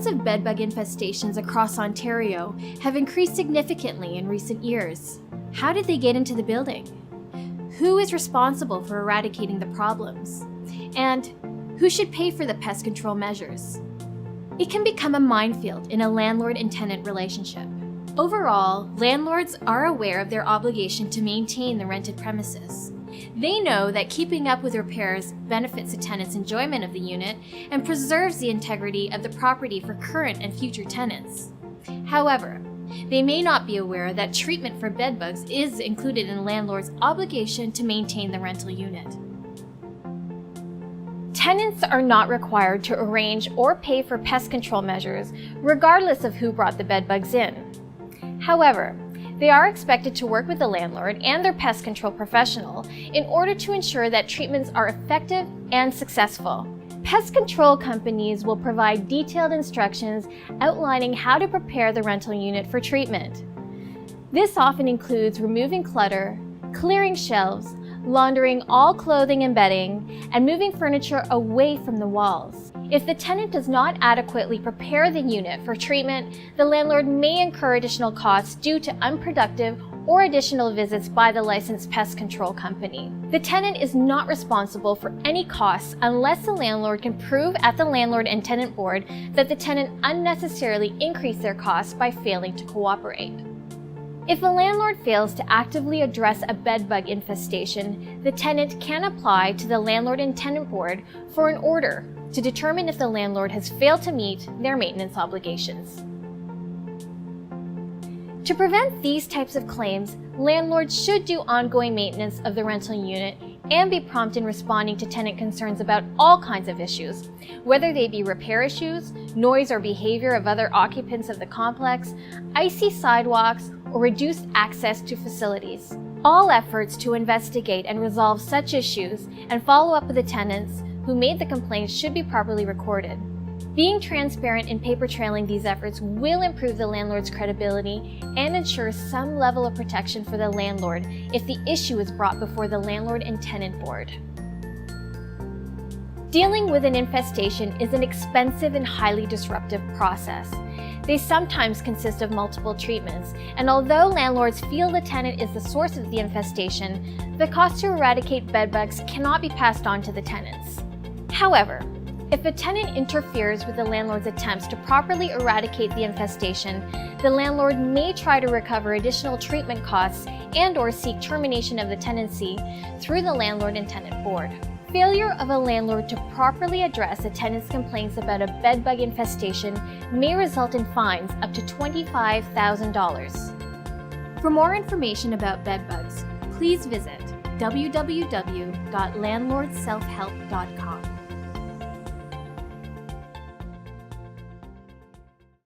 Reports of bedbug infestations across Ontario have increased significantly in recent years. How did they get into the building? Who is responsible for eradicating the problems? And who should pay for the pest control measures? It can become a minefield in a landlord and tenant relationship. Overall, landlords are aware of their obligation to maintain the rented premises. They know that keeping up with repairs benefits a tenant's enjoyment of the unit and preserves the integrity of the property for current and future tenants. However, they may not be aware that treatment for bedbugs is included in a landlord's obligation to maintain the rental unit. Tenants are not required to arrange or pay for pest control measures, regardless of who brought the bedbugs in. However, they are expected to work with the landlord and their pest control professional in order to ensure that treatments are effective and successful. Pest control companies will provide detailed instructions outlining how to prepare the rental unit for treatment. This often includes removing clutter, clearing shelves, laundering all clothing and bedding, and moving furniture away from the walls. If the tenant does not adequately prepare the unit for treatment, the landlord may incur additional costs due to unproductive or additional visits by the licensed pest control company. The tenant is not responsible for any costs unless the landlord can prove at the Landlord and Tenant Board that the tenant unnecessarily increased their costs by failing to cooperate. If a landlord fails to actively address a bedbug infestation, the tenant can apply to the Landlord and Tenant Board for an order to determine if the landlord has failed to meet their maintenance obligations. To prevent these types of claims, landlords should do ongoing maintenance of the rental unit and be prompt in responding to tenant concerns about all kinds of issues, whether they be repair issues, noise or behavior of other occupants of the complex, icy sidewalks, or reduced access to facilities. All efforts to investigate and resolve such issues and follow up with the tenants who made the complaints should be properly recorded. Being transparent in paper trailing these efforts will improve the landlord's credibility and ensure some level of protection for the landlord if the issue is brought before the Landlord and Tenant Board. Dealing with an infestation is an expensive and highly disruptive process. They sometimes consist of multiple treatments, and although landlords feel the tenant is the source of the infestation, the cost to eradicate bedbugs cannot be passed on to the tenants. However, if a tenant interferes with the landlord's attempts to properly eradicate the infestation, the landlord may try to recover additional treatment costs and/or seek termination of the tenancy through the Landlord and Tenant Board. Failure of a landlord to properly address a tenant's complaints about a bedbug infestation may result in fines up to $25,000. For more information about bedbugs, please visit www.landlordselfhelp.com.